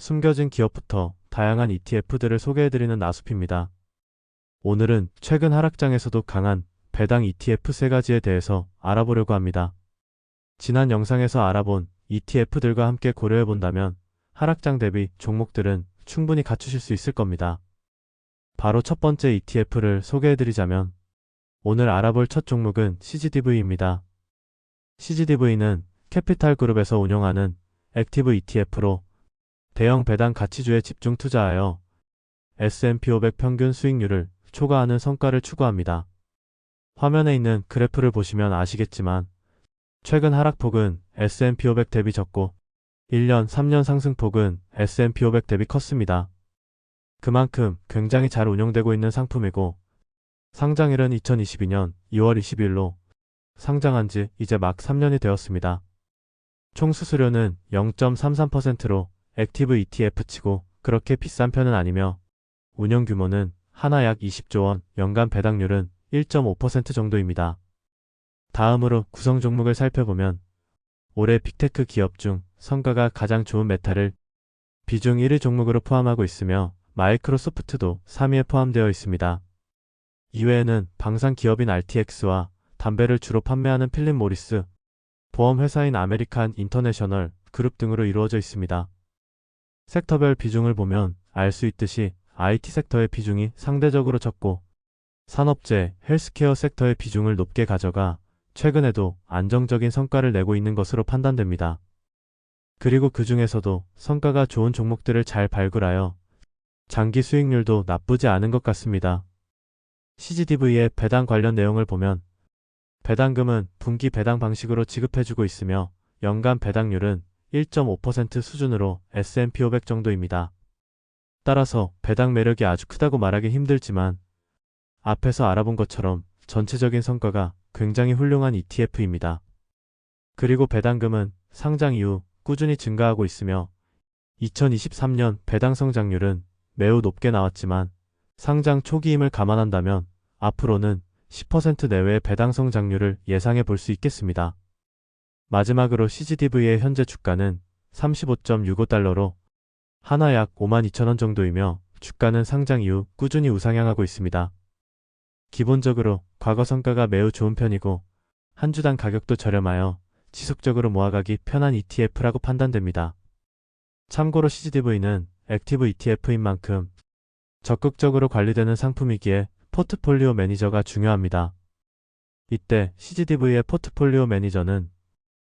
숨겨진 기업부터 다양한 ETF들을 소개해드리는 나숲입니다. 오늘은 최근 하락장에서도 강한 배당 ETF 3가지에 대해서 알아보려고 합니다. 지난 영상에서 알아본 ETF들과 함께 고려해본다면 하락장 대비 종목들은 충분히 갖추실 수 있을 겁니다. 바로 첫 번째 ETF를 소개해드리자면 오늘 알아볼 첫 종목은 CGDV입니다. CGDV는 캐피탈그룹에서 운영하는 액티브 ETF로 대형 배당 가치주에 집중 투자하여 S&P 500 평균 수익률을 초과하는 성과를 추구합니다. 화면에 있는 그래프를 보시면 아시겠지만 최근 하락폭은 S&P 500 대비 적고 1년, 3년 상승폭은 S&P 500 대비 컸습니다. 그만큼 굉장히 잘 운용되고 있는 상품이고 상장일은 2022년 2월 20일로 상장한 지 이제 막 3년이 되었습니다. 총 수수료는 0.33%로 액티브 ETF치고 그렇게 비싼 편은 아니며 운영 규모는 하나 약 20조 원, 연간 배당률은 1.5% 정도입니다. 다음으로 구성 종목을 살펴보면 올해 빅테크 기업 중 성과가 가장 좋은 메타를 비중 1위 종목으로 포함하고 있으며 마이크로소프트도 3위에 포함되어 있습니다. 이외에는 방산 기업인 RTX와 담배를 주로 판매하는 필립 모리스, 보험회사인 아메리칸 인터내셔널 그룹 등으로 이루어져 있습니다. 섹터별 비중을 보면 알 수 있듯이 IT 섹터의 비중이 상대적으로 적고 산업재, 헬스케어 섹터의 비중을 높게 가져가 최근에도 안정적인 성과를 내고 있는 것으로 판단됩니다. 그리고 그 중에서도 성과가 좋은 종목들을 잘 발굴하여 장기 수익률도 나쁘지 않은 것 같습니다. CGDV의 배당 관련 내용을 보면 배당금은 분기 배당 방식으로 지급해주고 있으며 연간 배당률은 1.5% 수준으로 S&P 500 정도입니다. 따라서 배당 매력이 아주 크다고 말하기 힘들지만 앞에서 알아본 것처럼 전체적인 성과가 굉장히 훌륭한 ETF입니다. 그리고 배당금은 상장 이후 꾸준히 증가하고 있으며 2023년 배당 성장률은 매우 높게 나왔지만 상장 초기임을 감안한다면 앞으로는 10% 내외의 배당 성장률을 예상해 볼 수 있겠습니다. 마지막으로 CGDV의 현재 주가는 35.65달러로 하나 약 52,000원 정도이며 주가는 상장 이후 꾸준히 우상향하고 있습니다. 기본적으로 과거 성과가 매우 좋은 편이고 한 주당 가격도 저렴하여 지속적으로 모아가기 편한 ETF라고 판단됩니다. 참고로 CGDV는 액티브 ETF인 만큼 적극적으로 관리되는 상품이기에 포트폴리오 매니저가 중요합니다. 이때 CGDV의 포트폴리오 매니저는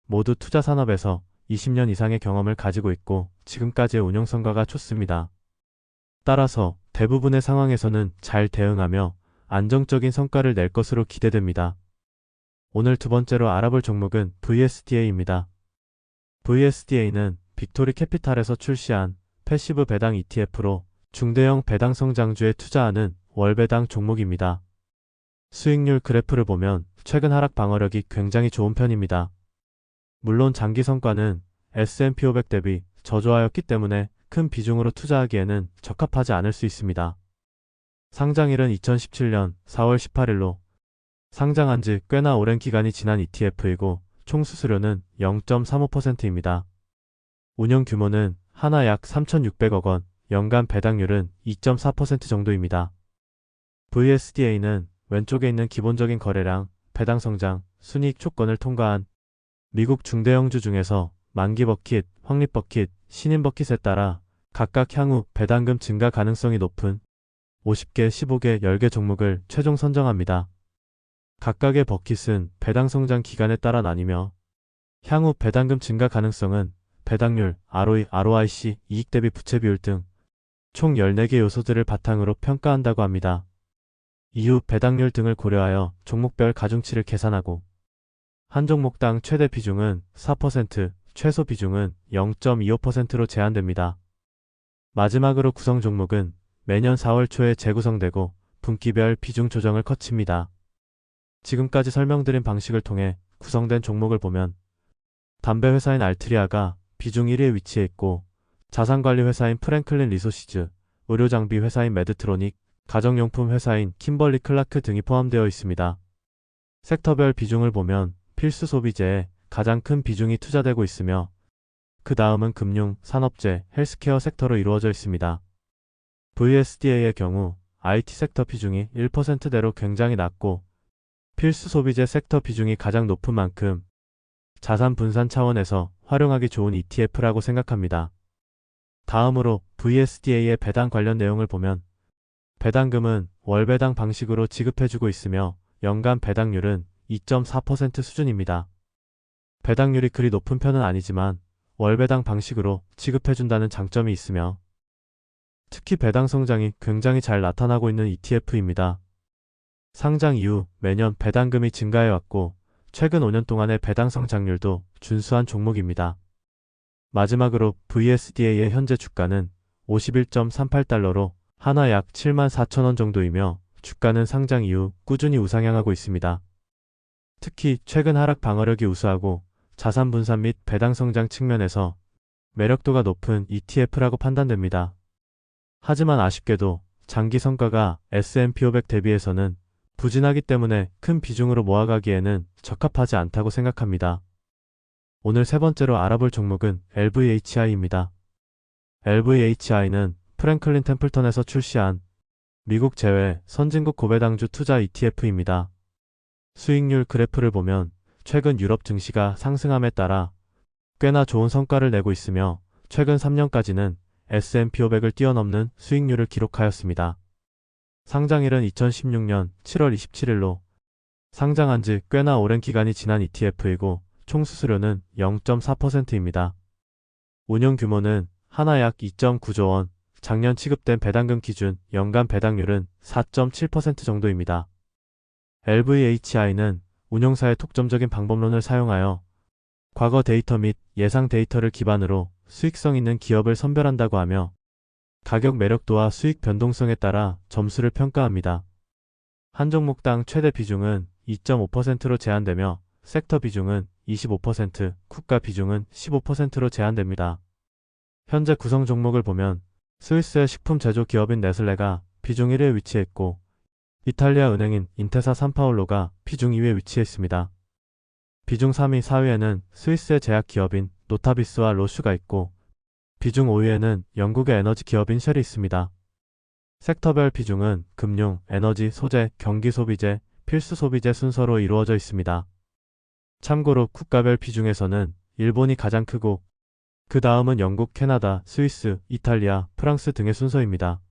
모두 투자 산업에서 20년 이상의 경험을 가지고 있고 지금까지의 운용 성과가 좋습니다. 따라서 대부분의 상황에서는 잘 대응하며 안정적인 성과를 낼 것으로 기대됩니다. 오늘 두 번째로 알아볼 종목은 VSDA입니다. VSDA는 빅토리 캐피탈에서 출시한 패시브 배당 ETF로 중대형 배당 성장주에 투자하는 월배당 종목입니다. 수익률 그래프를 보면 최근 하락 방어력이 굉장히 좋은 편입니다. 물론 장기 성과는 S&P 500 대비 저조하였기 때문에 큰 비중으로 투자하기에는 적합하지 않을 수 있습니다. 상장일은 2017년 4월 18일로 상장한 지 꽤나 오랜 기간이 지난 ETF이고 총 수수료는 0.35%입니다. 운영 규모는 하나 약 3,600억 원, 연간 배당률은 2.4% 정도입니다. VSDA는 왼쪽에 있는 기본적인 거래량, 배당 성장, 순이익 조건을 통과한 미국 중대형주 중에서 만기 버킷, 확립 버킷, 신인 버킷에 따라 각각 향후 배당금 증가 가능성이 높은 50개, 15개, 10개 종목을 최종 선정합니다. 각각의 버킷은 배당 성장 기간에 따라 나뉘며 향후 배당금 증가 가능성은 배당률, ROE, ROIC, 이익 대비 부채 비율 등 총 14개 요소들을 바탕으로 평가한다고 합니다. 이후 배당률 등을 고려하여 종목별 가중치를 계산하고 한 종목당 최대 비중은 4%, 최소 비중은 0.25%로 제한됩니다. 마지막으로 구성 종목은 매년 4월 초에 재구성되고 분기별 비중 조정을 거칩니다. 지금까지 설명드린 방식을 통해 구성된 종목을 보면 담배 회사인 알트리아가 비중 1위에 위치해 있고 자산관리 회사인 프랭클린 리소시즈, 의료장비 회사인 메드트로닉, 가정용품 회사인 킴벌리 클라크 등이 포함되어 있습니다. 섹터별 비중을 보면 필수 소비재에 가장 큰 비중이 투자되고 있으며 그 다음은 금융, 산업재, 헬스케어 섹터로 이루어져 있습니다. VSDA의 경우 IT 섹터 비중이 1%대로 굉장히 낮고 필수 소비재 섹터 비중이 가장 높은 만큼 자산 분산 차원에서 활용하기 좋은 ETF라고 생각합니다. 다음으로 VSDA의 배당 관련 내용을 보면 배당금은 월배당 방식으로 지급해주고 있으며 연간 배당률은 2.4% 수준입니다. 배당률이 그리 높은 편은 아니지만 월배당 방식으로 지급해준다는 장점이 있으며 특히 배당 성장이 굉장히 잘 나타나고 있는 ETF입니다. 상장 이후 매년 배당금이 증가해왔고 최근 5년 동안의 배당 성장률도 준수한 종목입니다. 마지막으로 VSDA의 현재 주가는 51.38달러로 하나 약 74,000원 정도이며 주가는 상장 이후 꾸준히 우상향하고 있습니다. 특히 최근 하락 방어력이 우수하고 자산 분산 및 배당 성장 측면에서 매력도가 높은 ETF라고 판단됩니다. 하지만 아쉽게도 장기 성과가 S&P 500 대비해서는 부진하기 때문에 큰 비중으로 모아가기에는 적합하지 않다고 생각합니다. 오늘 세 번째로 알아볼 종목은 LVHI입니다. LVHI는 프랭클린 템플턴에서 출시한 미국 제외 선진국 고배당주 투자 ETF입니다. 수익률 그래프를 보면 최근 유럽 증시가 상승함에 따라 꽤나 좋은 성과를 내고 있으며 최근 3년까지는 S&P 500을 뛰어넘는 수익률을 기록하였습니다. 상장일은 2016년 7월 27일로 상장한 지 꽤나 오랜 기간이 지난 ETF이고 총 수수료는 0.4%입니다. 운용 규모는 하나 약 2.9조 원, 작년 취급된 배당금 기준 연간 배당률은 4.7% 정도입니다. LVHI는 운용사의 독점적인 방법론을 사용하여 과거 데이터 및 예상 데이터를 기반으로 수익성 있는 기업을 선별한다고 하며 가격 매력도와 수익 변동성에 따라 점수를 평가합니다. 한 종목당 최대 비중은 2.5%로 제한되며 섹터 비중은 25%, 국가 비중은 15%로 제한됩니다. 현재 구성 종목을 보면 스위스의 식품 제조 기업인 네슬레가 비중 1위에 위치했고 이탈리아 은행인 인테사 산파울로가 비중 2위에 위치해 있습니다. 비중 3위, 4위에는 스위스의 제약 기업인 노타비스와 로슈가 있고 비중 5위에는 영국의 에너지 기업인 쉘이 있습니다. 섹터별 비중은 금융, 에너지, 소재, 경기 소비재, 필수 소비재 순서로 이루어져 있습니다. 참고로 국가별 비중에서는 일본이 가장 크고 그 다음은 영국, 캐나다, 스위스, 이탈리아, 프랑스 등의 순서입니다.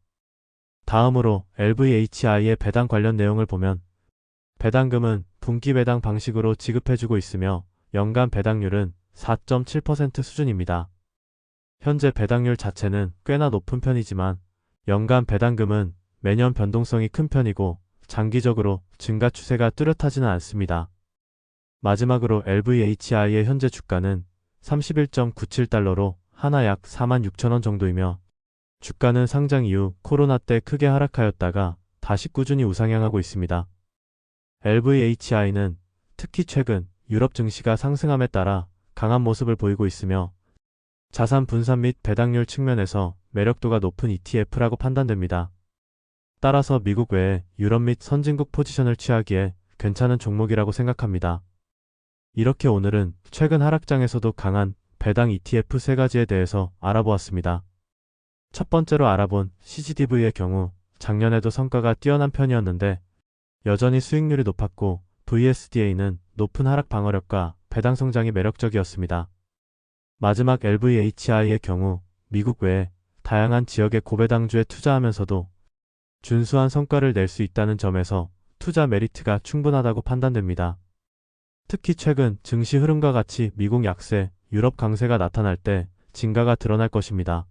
다음으로 LVHI의 배당 관련 내용을 보면 배당금은 분기 배당 방식으로 지급해주고 있으며 연간 배당률은 4.7% 수준입니다. 현재 배당률 자체는 꽤나 높은 편이지만 연간 배당금은 매년 변동성이 큰 편이고 장기적으로 증가 추세가 뚜렷하지는 않습니다. 마지막으로 LVHI의 현재 주가는 31.97달러로 하나 약 46,000원 정도이며 주가는 상장 이후 코로나 때 크게 하락하였다가 다시 꾸준히 우상향하고 있습니다. LVHI는 특히 최근 유럽 증시가 상승함에 따라 강한 모습을 보이고 있으며 자산 분산 및 배당률 측면에서 매력도가 높은 ETF라고 판단됩니다. 따라서 미국 외에 유럽 및 선진국 포지션을 취하기에 괜찮은 종목이라고 생각합니다. 이렇게 오늘은 최근 하락장에서도 강한 배당 ETF 3가지에 대해서 알아보았습니다. 첫 번째로 알아본 CGDV의 경우 작년에도 성과가 뛰어난 편이었는데 여전히 수익률이 높았고 VSDA는 높은 하락 방어력과 배당 성장이 매력적이었습니다. 마지막 LVHI의 경우 미국 외에 다양한 지역의 고배당주에 투자하면서도 준수한 성과를 낼 수 있다는 점에서 투자 메리트가 충분하다고 판단됩니다. 특히 최근 증시 흐름과 같이 미국 약세, 유럽 강세가 나타날 때 진가가 드러날 것입니다.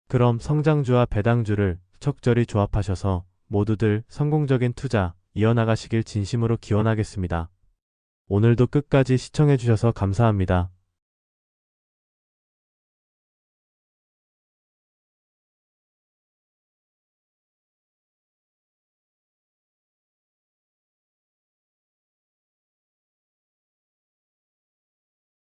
그럼 성장주와 배당주를 적절히 조합하셔서 모두들 성공적인 투자 이어나가시길 진심으로 기원하겠습니다. 오늘도 끝까지 시청해주셔서 감사합니다.